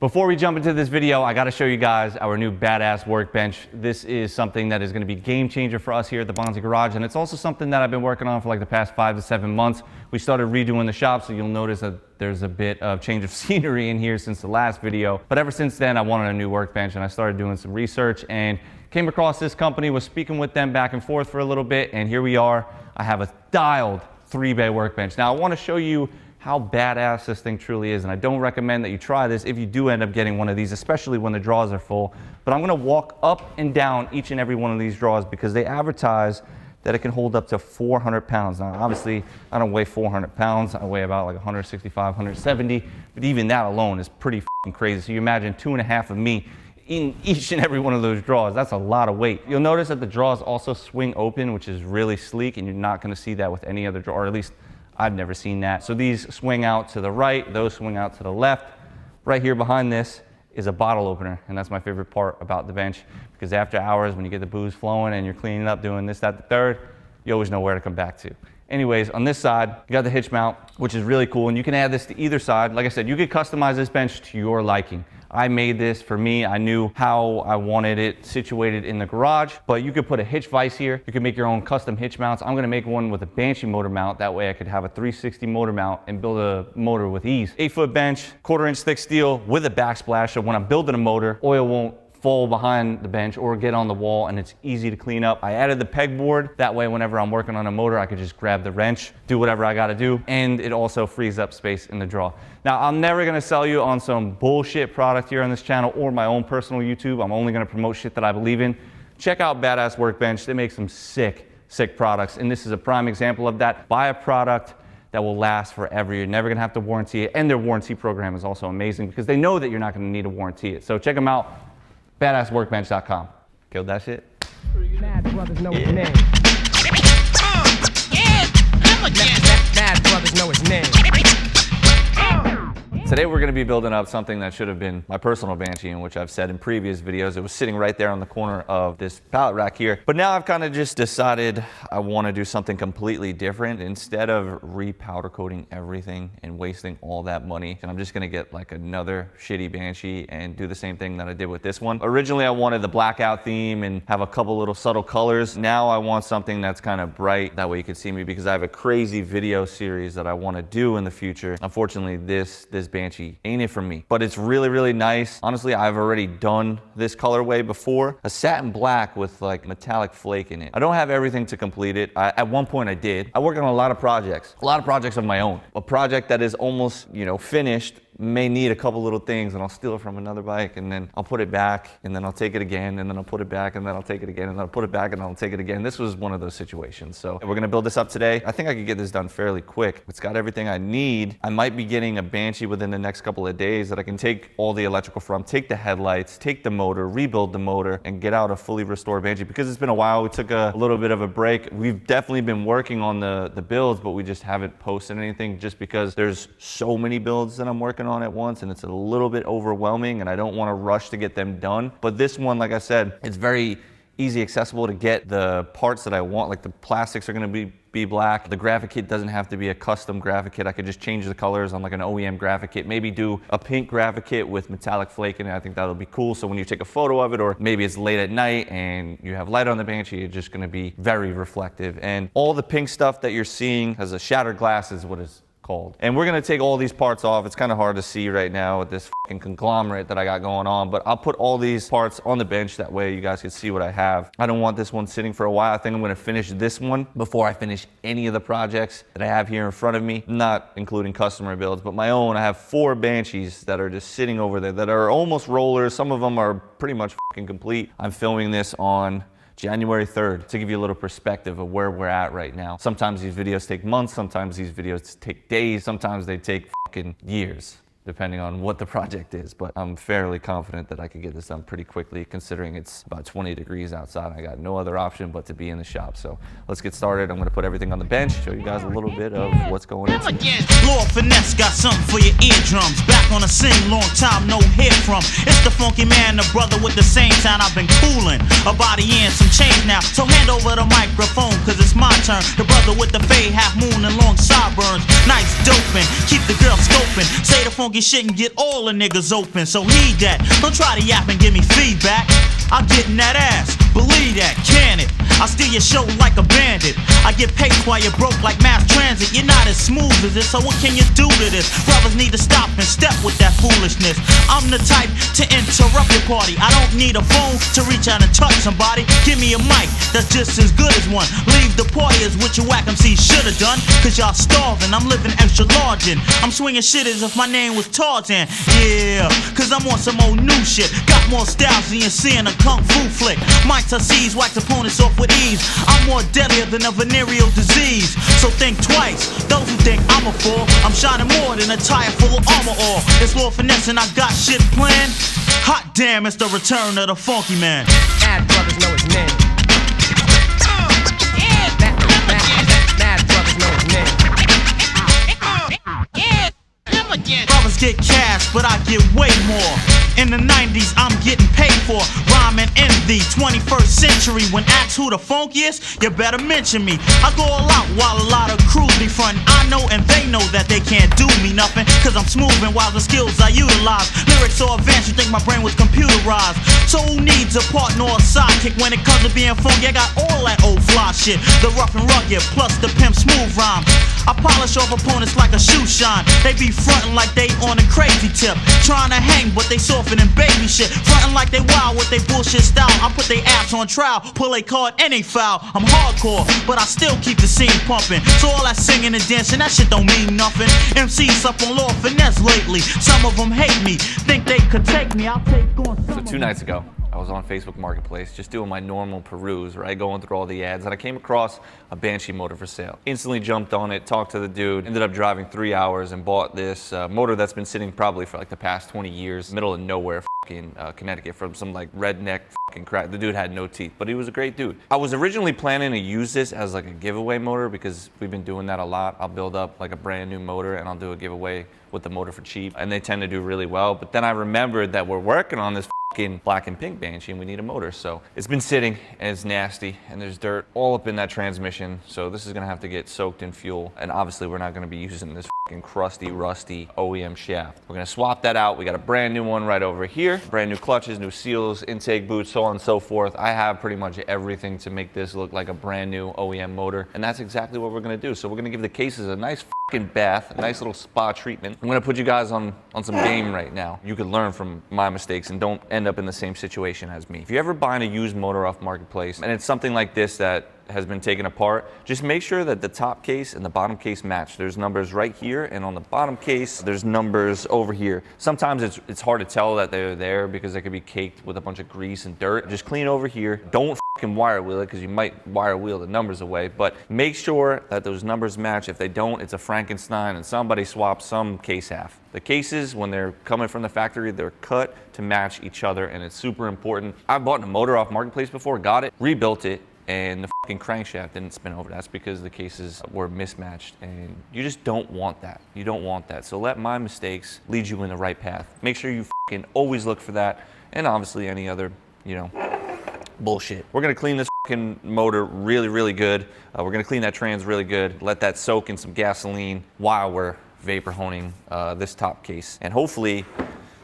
Before we jump into this video, I gotta show you guys our new badass workbench. This is something that is gonna be game changer for us here at the Bonzi Garage, and it's also something that I've been working on for like the past 5 to 7 months. We started redoing the shop, so you'll notice that there's a bit of change of scenery in here since the last video. But ever since then, I wanted a new workbench, and I started doing some research and came across this company, was speaking with them back and forth for a little bit, and here we are. I have a dialed 3-bay workbench. Now I wanna show you how badass this thing truly is, and I don't recommend that you try this if you do end up getting one of these, especially when the drawers are full. But I'm gonna walk up and down each and every one of these drawers because they advertise that it can hold up to 400 pounds. Now, obviously, I don't weigh 400 pounds. I weigh about like 165, 170, but even that alone is pretty fucking crazy. So you imagine 2.5 of me in each and every one of those drawers. That's a lot of weight. You'll notice that the drawers also swing open, which is really sleek, and you're not gonna see that with any other drawer, or at least I've never seen that. So these swing out to the right, those swing out to the left. Right here behind this is a bottle opener, and that's my favorite part about the bench, because after hours, when you get the booze flowing and you're cleaning up, doing this, that, the third, you always know where to come back to. Anyways, on this side, you got the hitch mount, which is really cool, and you can add this to either side. Like I said, you could customize this bench to your liking. I made this for me. I knew how I wanted it situated in the garage, but you could put a hitch vise here. You can make your own custom hitch mounts. I'm gonna make one with a Banshee motor mount. That way I could have a 360 motor mount and build a motor with ease. 8-foot bench, 1/4-inch thick steel with a backsplash, so when I'm building a motor, oil won't fall behind the bench or get on the wall, and it's easy to clean up. I added the pegboard. That way, whenever I'm working on a motor, I could just grab the wrench, do whatever I gotta do, and it also frees up space in the drawer. Now, I'm never gonna sell you on some bullshit product here on this channel or my own personal YouTube. I'm only gonna promote shit that I believe in. Check out Badass Workbench. They make some sick products, and this is a prime example of that. Buy a product that will last forever. You're never gonna have to warranty it, and their warranty program is also amazing because they know that you're not gonna need to warranty it. So check them out. Badassworkbench.com. Killed that shit? Mad brothers know his name. Mad brothers know his name. Today we're gonna be building up something that should have been my personal Banshee, in which I've said in previous videos. It was sitting right there on the corner of this pallet rack here. But now I've kind of just decided I wanna do something completely different. Instead of re-powder coating everything and wasting all that money, and I'm just gonna get like another shitty Banshee and do the same thing that I did with this one. Originally I wanted the blackout theme and have a couple little subtle colors. Now I want something that's kind of bright. That way you can see me, because I have a crazy video series that I wanna do in the future. Unfortunately, this Banshee ain't it for me, but it's really nice. Honestly, I've already done this colorway before, a satin black with like metallic flake in it. I don't have everything to complete it. At one point I did. I work on a lot of projects of my own. A project that is almost, finished may need a couple little things, and I'll steal it from another bike, and then I'll put it back, and then I'll take it again, and then I'll put it back, and then I'll take it again, and then I'll put it back, and I'll take it again. This was one of those situations. So we're gonna build this up today. I think I could get this done fairly quick. It's got everything I need. I might be getting a Banshee within the next couple of days that I can take all the electrical from, take the headlights, take the motor, rebuild the motor, and get out a fully restored Banshee. Because it's been a while, we took a little bit of a break. We've definitely been working on the builds, but we just haven't posted anything just because there's so many builds that I'm working on at once, and it's a little bit overwhelming, and I don't want to rush to get them done. But this one, like I said, it's very easy accessible to get the parts that I want. Like the plastics are going to be black. The graphic kit doesn't have to be a custom graphic kit. I could just change the colors on like an OEM graphic kit. Maybe do a pink graphic kit with metallic flake in it. I think that'll be cool. So when you take a photo of it, or maybe it's late at night and you have light on the Banshee, it's just going to be very reflective. And all the pink stuff that you're seeing has a shattered glass is what is called. And we're gonna take all these parts off. It's kind of hard to see right now with this fucking conglomerate that I got going on, but I'll put all these parts on the bench. That way you guys can see what I have. I don't want this one sitting for a while. I think I'm gonna finish this one before I finish any of the projects that I have here in front of me, not including customer builds, but my own. I have 4 Banshees that are just sitting over there that are almost rollers. Some of them are pretty much fucking complete. I'm filming this on January 3rd to give you a little perspective of where we're at right now. Sometimes these videos take months, sometimes these videos take days, sometimes they take fucking years, depending on what the project is. But I'm fairly confident that I could get this done pretty quickly, considering it's about 20 degrees outside. I got no other option but to be in the shop. So let's get started. I'm gonna put everything on the bench, show you guys a little bit of what's going on. Lord Finesse got something for your eardrums. Back on the scene, long time no hear from. It's the funky man, the brother with the same sound. I've been cooling a body and some change now. So hand over the microphone, cause it's my turn. The brother with the fade, half moon and long sideburns. Nice doping, keep the girl scoping. Say the funky shit and get all the niggas open. So heed that, don't try to yap and give me feedback. I'm getting that ass, believe that, can it? I steal your show like a bandit. I get paid while you're broke like mass transit. You're not as smooth as this, so what can you do to this? Brothers need to stop and step with that foolishness. I'm the type to interrupt your party. I don't need a phone to reach out and touch somebody. Give me a mic that's just as good as one. Leave the party as what you whack MC should've done. Cause y'all starving, I'm living extra large and I'm swinging shit as if my name was Tarzan. Yeah, cause I'm on some old new shit. Got more styles than you see in a kung fu flick. Mics I seize, wax opponents off with ease. I'm more deadlier than a venereal disease. So think twice, those who think I'm a fool. I'm shining more than a tire full of armor ore. It's Lord Finesse and I got shit planned. Hot damn, it's the return of the funky man. Mad brothers know his name. Mad brothers know his name. Brothers get cash, but I get way more. In the 90s, I'm getting paid for rhyming in the 21st century. When asked who the funkiest, you better mention me. I go all out while a lot of crews be frontin'. I know and they know that they can't do me nothing, cause I'm smooth and while the skills I utilize. Lyrics so advanced, you think my brain was computerized. So who needs a partner or a sidekick when it comes to being funky? I got all that old fly shit, the rough and rugged, plus the pimp smooth rhyme. I polish off opponents like a shoe shine. They be frontin' like they on a crazy tip, trying to hang but they softer than baby shit. Frontin' like they wild with they bullshit style. I put they apps on trial, pull a card and they foul. I'm hardcore, but I still keep the scene pumping. So all that singing and dancing, that shit don't mean nothing. MCs up on Lord Finesse lately. Some of them hate me, think they could take me. I'll take on some. So 2 nights ago, I was on Facebook Marketplace just doing my normal peruse, right? Going through all the ads, and I came across a Banshee motor for sale. Instantly jumped on it, talked to the dude, ended up driving 3 hours and bought this motor that's been sitting probably for like the past 20 years, middle of nowhere, fucking Connecticut, from some like redneck fucking crack. The dude had no teeth, but he was a great dude. I was originally planning to use this as like a giveaway motor because we've been doing that a lot. I'll build up like a brand new motor and I'll do a giveaway with the motor for cheap, and they tend to do really well. But then I remembered that we're working on this black and pink Banshee and we need a motor. So it's been sitting and it's nasty and there's dirt all up in that transmission. So this is gonna have to get soaked in fuel. And obviously we're not gonna be using this crusty, rusty OEM shaft. We're gonna swap that out. We got a brand new one right over here. Brand new clutches, new seals, intake boots, so on and so forth. I have pretty much everything to make this look like a brand new OEM motor. And that's exactly what we're gonna do. So we're gonna give the cases a nice bath, a nice little spa treatment. I'm gonna put you guys on some game right now. You can learn from my mistakes and don't end up in the same situation as me. If you're ever buying a used motor off Marketplace and it's something like this that has been taken apart, just make sure that the top case and the bottom case match. There's numbers right here, and on the bottom case, there's numbers over here. Sometimes it's hard to tell that they're there because they could be caked with a bunch of grease and dirt. Just clean over here. Don't fucking wire wheel it because you might wire wheel the numbers away, but make sure that those numbers match. If they don't, it's a Frankenstein and somebody swapped some case half. The cases, when they're coming from the factory, they're cut to match each other, and it's super important. I bought a motor off Marketplace before, got it, rebuilt it, and the fucking crankshaft didn't spin over. That's because the cases were mismatched, and you just don't want that. You don't want that. So let my mistakes lead you in the right path. Make sure you fucking always look for that, and obviously any other, you know, bullshit. We're gonna clean this fucking motor really good. We're gonna clean that trans really good. Let that soak in some gasoline while we're vapor honing this top case, and hopefully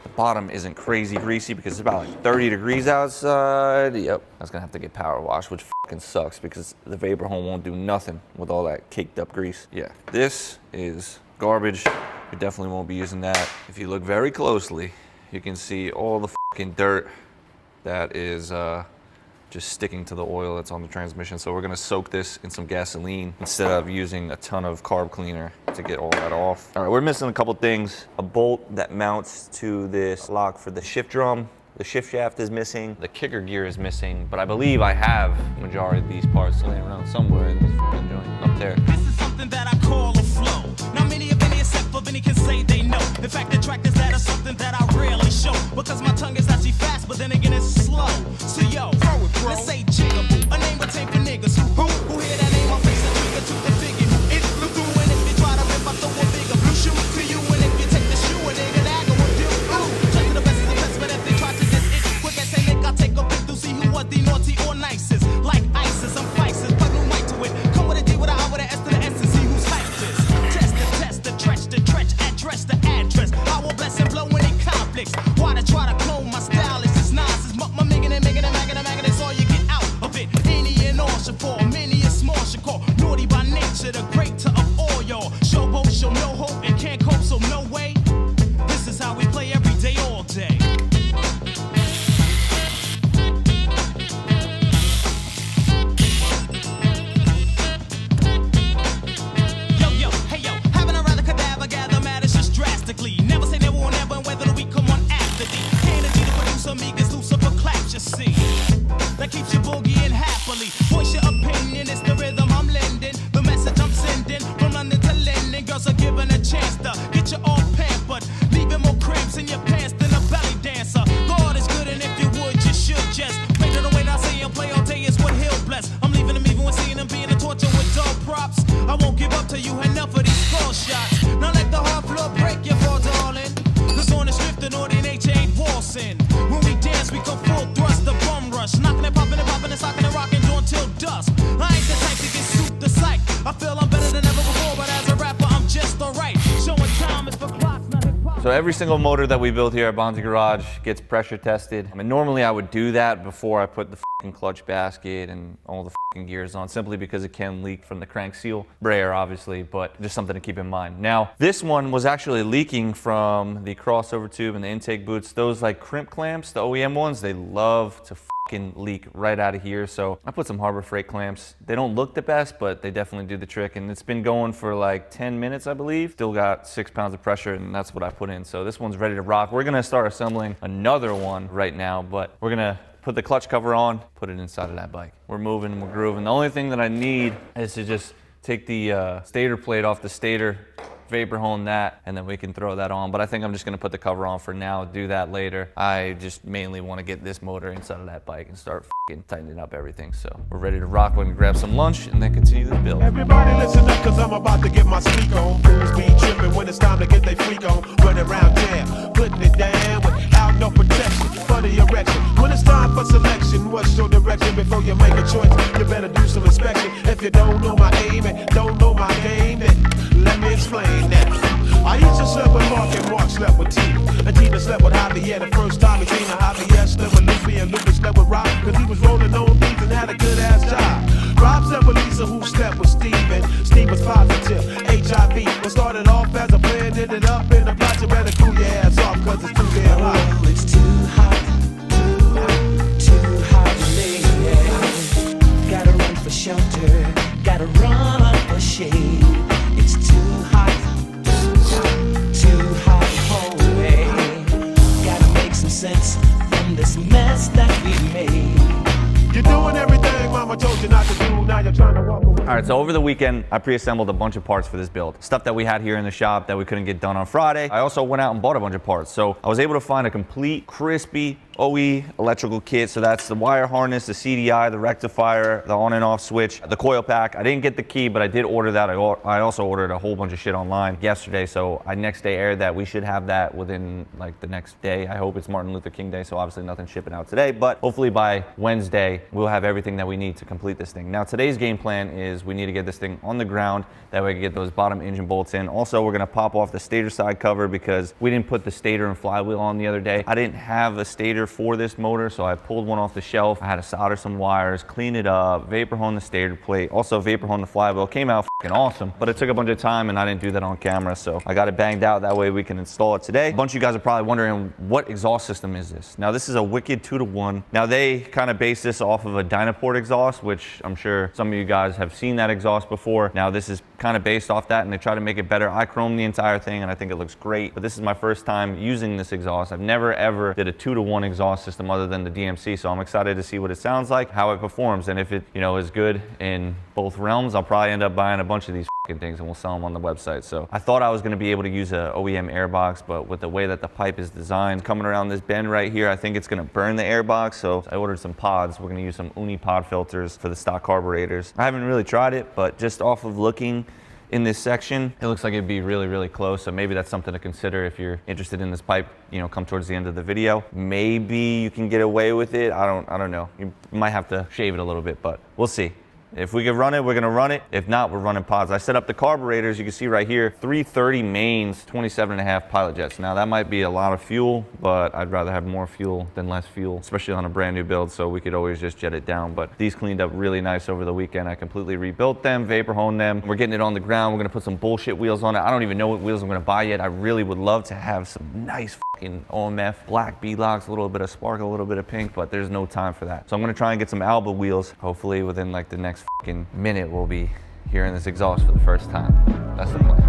the bottom isn't crazy greasy because it's about like 30 degrees outside. Yep, that's gonna have to get power washed, which fucking sucks because the vapor hone won't do nothing with all that caked up grease. Yeah, this is garbage. We definitely won't be using that. If you look very closely, you can see all the fucking dirt that is just sticking to the oil that's on the transmission. So we're gonna soak this in some gasoline instead of using a ton of carb cleaner to get all that off. All right, we're missing a couple things. A bolt that mounts to this lock for the shift drum. The shift shaft is missing. The kicker gear is missing, but I believe I have the majority of these parts laying around somewhere in this fucking joint up there. This is something that I call a flow. Not many of any except for many can say they know. In fact, the track is that is something that I rarely show because my tongue is actually fast, but then again it's slow. So yo, let's say jiggaboo, a name retained for niggas who hear that name, I'll face a trigger to the figure. It's blue through, and if you try to rip, I throw a bigger blue shoe to you, and if you take the shoe, a nigga that go with you. Ooh, check to the best of the best. every single motor that we build here at Bonzi Garage gets pressure tested. I mean, normally I would do that before I put the fucking clutch basket and all the fucking gears on, simply because it can leak from the crank seal. Brayer, obviously, but just something to keep in mind. Now, this one was actually leaking from the crossover tube and the intake boots. Those like crimp clamps, the OEM ones, they love to fucking leak right out of here. So I put some Harbor Freight clamps. They don't look the best, but they definitely do the trick. And it's been going for like 10 minutes, I believe. Still got 6 pounds of pressure, and that's what I put in. So this one's ready to rock. We're gonna start assembling another one right now, but we're gonna put the clutch cover on, put it inside of that bike. We're moving and we're grooving. The only thing that I need is to just take the stator plate off the stator, vapor hone that, and then we can throw that on. But I think I'm just gonna put the cover on for now, do that later. I just mainly wanna get this motor inside of that bike and start fucking tightening up everything. So we're ready to rock. We're gonna grab some lunch and then continue the build. Everybody listen up, cause I'm about to get my sneak on. Fools be tripping when it's time to get their freak on. Running around jam, putting it down without no protection for the erection. When it's time for selection, what's your direction? Before you make a choice, you better do some inspection. If you don't know my aim and don't know my game, then let me explain that. I used to sleep with Mark and Mark slept with Tina. And Tina slept with Javier the first time. And Tina Javier slept with Lupe, and Lupe slept with Rob, cause he was rolling on beats and had a good ass job. Rob slept with Lisa, who slept with Steve, and Steve was positive HIV. What started off as a plan ended up in a plot. You better cool your ass off, cause it's too damn hot. Oh, it's too hot, too hot, too hot, lady. Gotta run for shelter, gotta run for shade. It's too hot, too hot, homie. Gotta make some sense from this mess that we made. You're doing everything mama told you not to do, now you're trying to walk away. All right, so over the weekend, I pre-assembled a bunch of parts for this build. Stuff that we had here in the shop that we couldn't get done on Friday. I also went out and bought a bunch of parts. So I was able to find a complete, crispy OE electrical kit. So that's the wire harness, the CDI, the rectifier, the on and off switch, the coil pack. I didn't get the key, but I did order that. I also ordered a whole bunch of shit online yesterday. So I next day aired that. We should have that within like the next day. I hope. It's Martin Luther King Day, so obviously nothing's shipping out today, but hopefully by Wednesday, we'll have everything that we need to complete this thing. Now, today's game plan is we need to get this thing on the ground. That way we can get those bottom engine bolts in. Also, we're gonna pop off the stator side cover because we didn't put the stator and flywheel on the other day. I didn't have a stator for this motor, so I pulled one off the shelf. I had to solder some wires, clean it up, vapor hone the stator plate, also vapor hone the flywheel. Came out fucking awesome, but it took a bunch of time and I didn't do that on camera, so I got it banged out. That way we can install it today. A bunch of you guys are probably wondering, what exhaust system is this? Now, this is a Wicked 2-to-1. Now, they kind of base this off of a Dynaport exhaust, which I'm sure some of you guys have seen that exhaust before. Now, this is kind of based off that, and they try to make it better. I chromed the entire thing and I think it looks great, but this is my first time using this exhaust. I've never ever did a 2-to-1 exhaust system other than the DMC, so I'm excited to see what it sounds like, how it performs, and if it, you know, is good in both realms, I'll probably end up buying a bunch of these things and we'll sell them on the website. So I thought I was going to be able to use a OEM airbox, but with the way that the pipe is designed, coming around this bend right here, I think it's going to burn the airbox. So I ordered some pods. We're going to use some uni pod filters for the stock carburetors. I haven't really tried it, but just off of looking in this section, it looks like it'd be really, really close. So maybe that's something to consider if you're interested in this pipe, you know, come towards the end of the video. Maybe you can get away with it. I don't know. You might have to shave it a little bit, but we'll see. If we can run it, we're gonna run it. If not, we're running pods. I set up the carburetors, you can see right here, 330 mains, 27.5 pilot jets. Now that might be a lot of fuel, but I'd rather have more fuel than less fuel, especially on a brand new build, so we could always just jet it down. But these cleaned up really nice over the weekend. I completely rebuilt them, vapor honed them. We're getting it on the ground. We're gonna put some bullshit wheels on it. I don't even know what wheels I'm gonna buy yet. I really would love to have some nice fucking OMF, black beadlocks, a little bit of sparkle, a little bit of pink, but there's no time for that. So I'm gonna try and get some Alba wheels. Hopefully within like the next fucking minute, we'll be hearing this exhaust for the first time. That's the plan.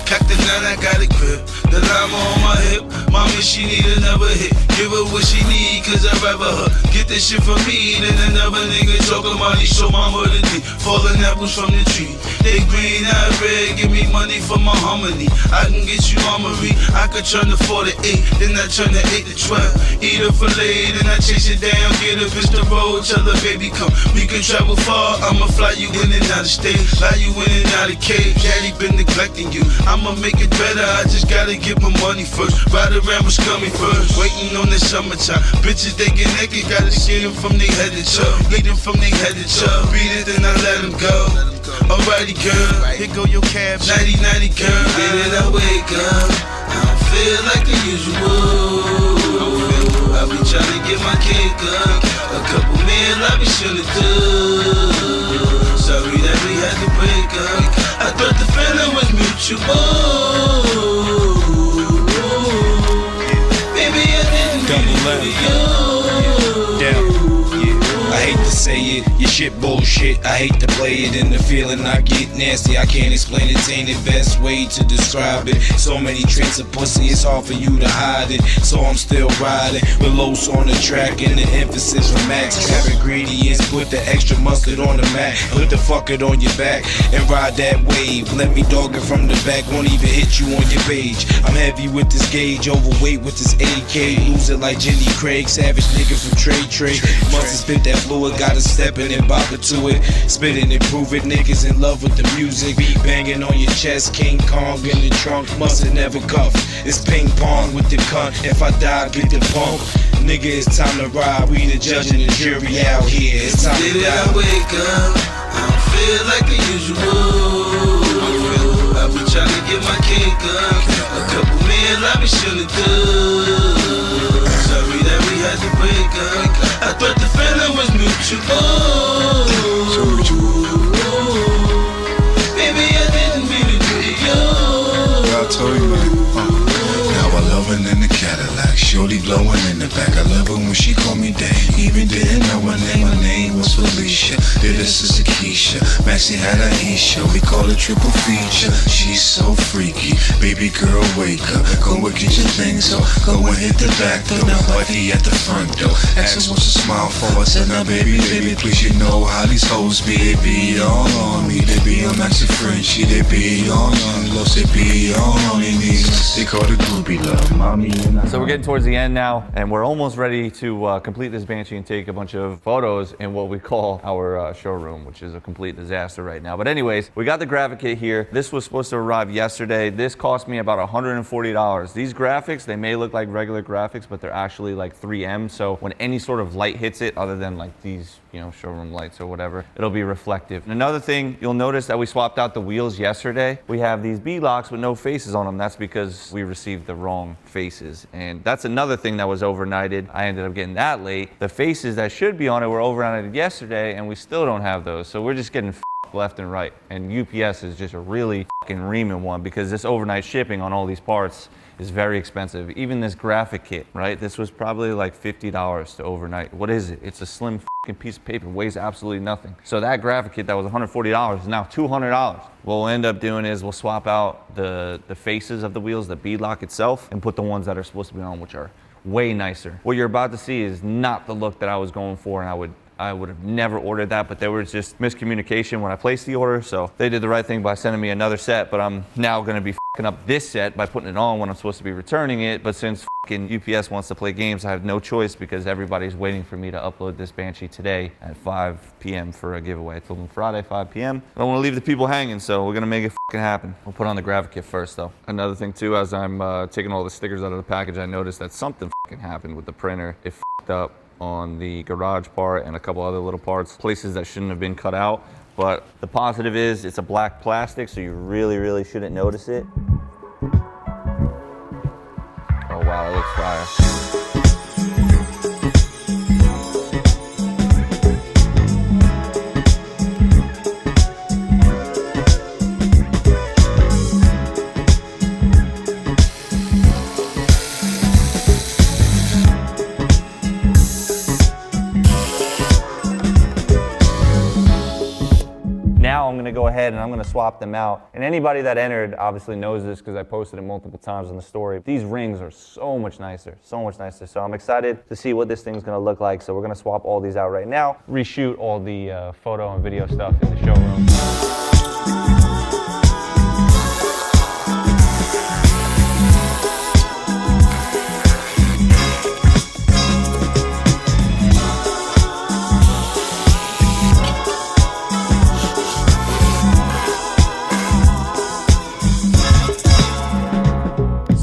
Pack the 9, I got a grip. The llama on my hip. Mommy, she need another hit. Give her what she need, cause I rather her get this shit from me than another nigga talking money. Show mama the D. Falling apples from the tree. They green, I red. Give me money for my harmony. I can get you armory. I could turn the 4 to 8. Then I turn the 8 to 12. Eat a fillet, then I chase it down. Get a bitch to roll. Tell her, baby, come. We can travel far. I'ma fly you in and out of state. Fly you in and out of cave. Daddy been neglecting you. I'ma make it better, I just gotta get my money first. Ride around with scummy first. Waiting on the summertime. Bitches they get naked, gotta skin them from their head to toe. Lead them from their head to toe. Beat it, then I let them go. Alrighty, girl, here go your cab. 90-90, girl. Minute I wake up, I don't feel like the usual. I be tryna get my cake up. A couple meal I be should've do. Sorry that we had to break up. I thought the feeling was mutual. Baby, I didn't mean it for you. Damn. I hate to say it, your shit bullshit. I hate to play it, and the feeling I get nasty. I can't explain it, ain't the best way to describe it. So many tricks of pussy, it's hard for you to hide it. So I'm still riding with Los on the track, and the emphasis for max. Grab ingredients, put the extra mustard on the mat. Put the fuck it on your back and ride that wave. Let me dog it from the back, won't even hit you on your page. I'm heavy with this gauge, overweight with this AK. Lose it like Jenny Craig, savage nigga from Trey. Must have spit that fluid, gotta step in and bop it to it. Spit it and prove it, niggas in love with the music. Beat banging on your chest, King Kong in the trunk, mustn't never cuff. It's ping pong with the cunt, if I die, get the pump. Nigga, it's time to ride, we the judge and the jury out here. It's time to die. I wake up, I don't feel like the usual. I be tryna get my cake up. A couple meal I be should've do. Sorry that we had to break up. I thought the feeling was mutual. Baby, I didn't mean to do to you. I told you, man. Now I love her in the Cadillac, shorty blowing in the back. I love her when she call me Dave. Even didn't know her name. My name was Felicia. Did a sister Keisha. Maxie had a Isha. We call it triple feature. She's so freaky. Baby girl, wake up. Go and get your things up. Go and hit the back door. Nobody at the front door. Ask her what's a smile for. I said, now baby, please, you know how these hoes be. They be all on me. They be on Maxie Frenchie. They be all on Los. They be all on their knees. They call it groupie love. Mommy and I. So we're getting towards the end now, and we're almost ready to complete this Banshee and take a bunch of photos in what we call our showroom, which is a complete disaster right now. But anyways, we got the graphic kit here. This was supposed to arrive yesterday. This cost me about $140. These graphics, they may look like regular graphics, but they're actually like 3M. So when any sort of light hits it, other than like these, you know, showroom lights or whatever, it'll be reflective. And another thing, you'll notice that we swapped out the wheels yesterday. We have these beadlocks with no faces on them. That's because we received the wrong faces. And that's another thing that was overnighted. I ended up getting that late. The faces that should be on it were overnighted yesterday, and we still don't have those. So we're just getting left and right. And UPS is just a really fucking reaming one, because this overnight shipping on all these parts is very expensive. Even this graphic kit, right? This was probably like $50 to overnight. What is it? It's a slim fucking piece of paper, weighs absolutely nothing. So that graphic kit that was $140 is now $200. What we'll end up doing is we'll swap out the faces of the wheels, the beadlock itself, and put the ones that are supposed to be on, which are way nicer. What you're about to see is not the look that I was going for, and I would have never ordered that, but there was just miscommunication when I placed the order. So they did the right thing by sending me another set, but I'm now gonna be fucking up this set by putting it on when I'm supposed to be returning it. But since fucking UPS wants to play games, I have no choice, because everybody's waiting for me to upload this Banshee today at 5 p.m. for a giveaway. I told them Friday, 5 p.m. I don't wanna leave the people hanging, so we're gonna make it fucking happen. We'll put on the graphic kit first though. Another thing too, as I'm taking all the stickers out of the package, I noticed that something fucking happened with the printer. It fucked up on the garage part and a couple other little parts, places that shouldn't have been cut out. But the positive is it's a black plastic, so you really shouldn't notice it. Oh wow, it looks fire. Now I'm gonna go ahead and I'm gonna swap them out. And anybody that entered obviously knows this, because I posted it multiple times in the story. These rings are so much nicer, so much nicer. So I'm excited to see what this thing's gonna look like. So we're gonna swap all these out right now, reshoot all the photo and video stuff in the showroom.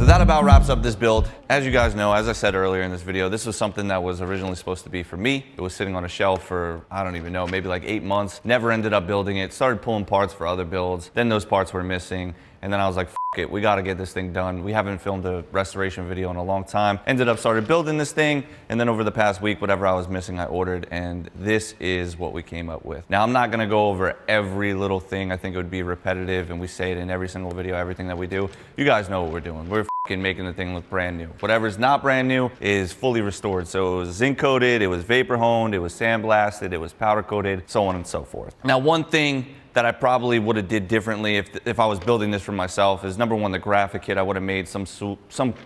That about wraps up this build. As you guys know, as I said earlier in this video, this was something that was originally supposed to be for me. It was sitting on a shelf for, I don't even know, maybe like 8 months. Never ended up building it. Started pulling parts for other builds. Then those parts were missing. And then I was like, F it, we gotta get this thing done. We haven't filmed a restoration video in a long time. Ended up started building this thing. And then over the past week, whatever I was missing, I ordered. And this is what we came up with. Now, I'm not gonna go over every little thing. I think it would be repetitive. And we say it in every single video, everything that we do. You guys know what we're doing. We're making the thing look brand new. Whatever's not brand new is fully restored. So it was zinc coated, it was vapor honed, it was sandblasted, it was powder coated, so on and so forth. Now, one thing that I probably would have did differently if I was building this for myself is, number one, the graphic kit. I would have made some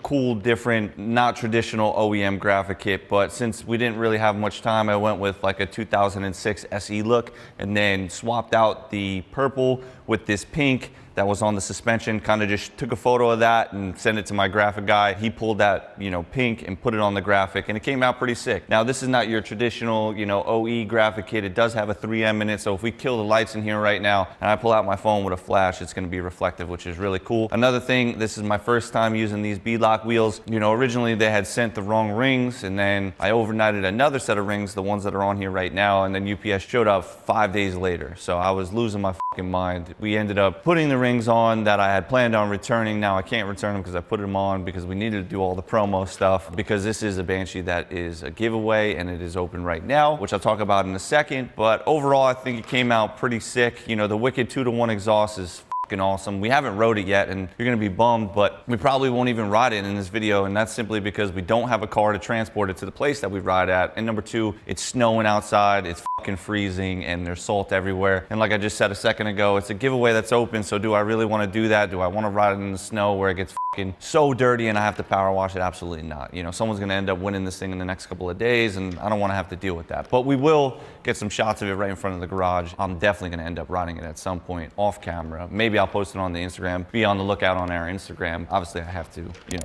cool, different, not traditional OEM graphic kit, but since we didn't really have much time, I went with like a 2006 SE look and then swapped out the purple with this pink that was on the suspension. Kind of just took a photo of that and sent it to my graphic guy. He pulled that, pink and put it on the graphic, and it came out pretty sick. Now, this is not your traditional, OE graphic kit. It does have a 3M in it, so if we kill the lights in here right now and I pull out my phone with a flash, it's gonna be reflective, which is really cool. Another thing, this is my first time using these beadlock wheels. Originally they had sent the wrong rings, and then I overnighted another set of rings, the ones that are on here right now, and then UPS showed up 5 days later. So I was losing my fucking mind. We ended up putting the rings on that I had planned on returning. Now I can't return them because I put them on because we needed to do all the promo stuff, because this is a Banshee that is a giveaway and it is open right now, which I'll talk about in a second. But overall, I think it came out pretty sick. The Wicked 2-to-1 exhaust is awesome. We haven't rode it yet, and you're gonna be bummed, but we probably won't even ride it in this video, and that's simply because we don't have a car to transport it to the place that we ride at. And number two, it's snowing outside, it's fucking freezing, and there's salt everywhere. And like I just said a second ago, it's a giveaway that's open, so do I really want to do that? Do I want to ride it in the snow where it gets fucking so dirty and I have to power wash it? Absolutely not. Someone's gonna end up winning this thing in the next couple of days, and I don't want to have to deal with that. But we will get some shots of it right in front of the garage. I'm definitely gonna end up riding it at some point off camera. Maybe I'll post it on the Instagram. Be on the lookout on our Instagram. Obviously, I have to,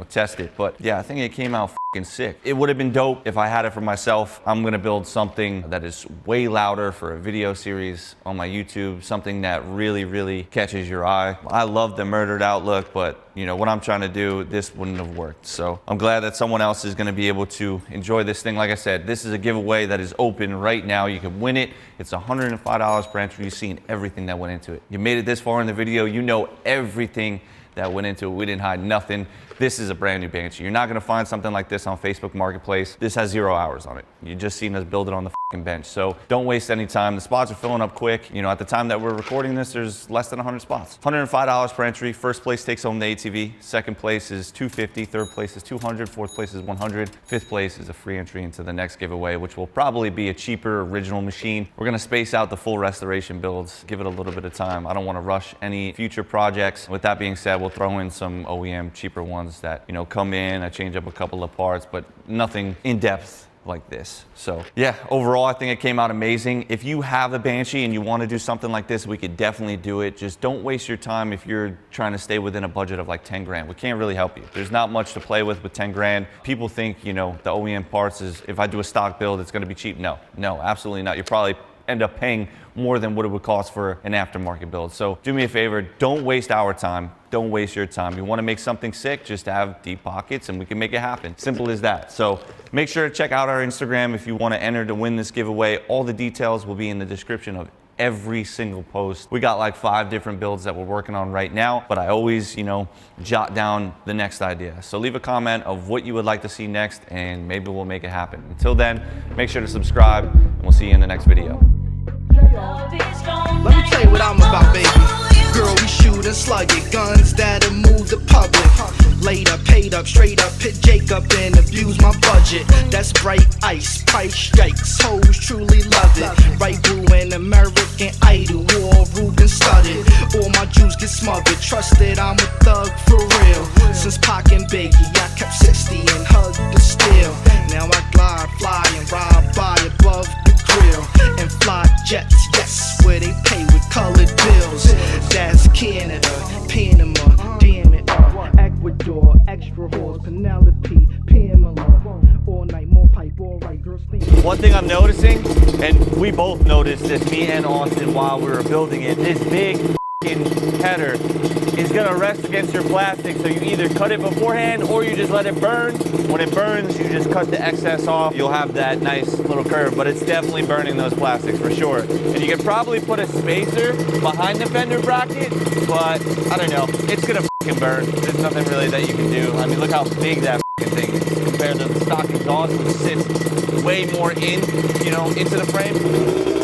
test it. But yeah, I think it came out fucking sick. It would have been dope if I had it for myself. I'm gonna build something that is way louder for a video series on my YouTube, something that really, really catches your eye. I love the murdered outlook, but what I'm trying to do, this wouldn't have worked. So I'm glad that someone else is gonna be able to enjoy this thing. Like I said, this is a giveaway that is open right now. You can win it. It's $105 per entry. You've seen everything that went into it. You made it this far in the video, you know everything that went into it. We didn't hide nothing. This is a brand new Banshee. You're not gonna find something like this on Facebook Marketplace. This has 0 hours on it. You just seen us build it on the fucking bench. So don't waste any time. The spots are filling up quick. At the time that we're recording this, there's less than 100 spots. $105 per entry. First place takes home the ATV. Second place is $250. Third place is $200. Fourth place is $100. Fifth place is a free entry into the next giveaway, which will probably be a cheaper original machine. We're gonna space out the full restoration builds. Give it a little bit of time. I don't wanna rush any future projects. With that being said, we'll throw in some OEM cheaper ones that come in. I change up a couple of parts, but nothing in depth like this. So yeah, overall, I think it came out amazing. If you have a Banshee and you want to do something like this, we could definitely do it. Just don't waste your time if you're trying to stay within a budget of like 10 grand. We can't really help you. There's not much to play with 10 grand. People think, the OEM parts is, if I do a stock build, it's going to be cheap. No, absolutely not. You probably end up paying more than what it would cost for an aftermarket build. So do me a favor, don't waste our time. Don't waste your time. You want to make something sick, just have deep pockets and we can make it happen. Simple as that. So make sure to check out our Instagram if you want to enter to win this giveaway. All the details will be in the description of every single post. We got like 5 different builds that we're working on right now, but I always, jot down the next idea. So leave a comment of what you would like to see next and maybe we'll make it happen. Until then, make sure to subscribe and we'll see you in the next video. Let me tell you what I'm about, baby. Girl, we shoot and slug it. Guns that'll move the public. Later, paid up, straight up, hit Jacob and abuse my budget. That's bright ice, price strikes. Hoes truly love it. Right blue and American Idol, war Ruben studded. All my Jews get smothered. Trusted, I'm a thug for real. Since Pac and Biggie, I kept 60 and hugged the steel. Now I glide, fly, and ride by above the grill. And fly jets, yes, where they pay with colored bills. That's Canada, Panama, damn it, Ecuador, extra horse, Penelope, Pamela. All night, more pipe, all right, girls. One thing I'm noticing, and we both noticed this, me and Austin, while we were building it, this big f***ing header is gonna rest against your plastic, so you either cut it beforehand or you just let it burn. When it burns, you just cut the excess off. You'll have that nice little curve, but it's definitely burning those plastics for sure. And you could probably put a spacer behind the fender bracket, but I don't know, it's gonna fucking burn. There's nothing really that you can do. I mean, look how big that fucking thing is compared to the stock exhaust, which sits way more in, you know, into the frame.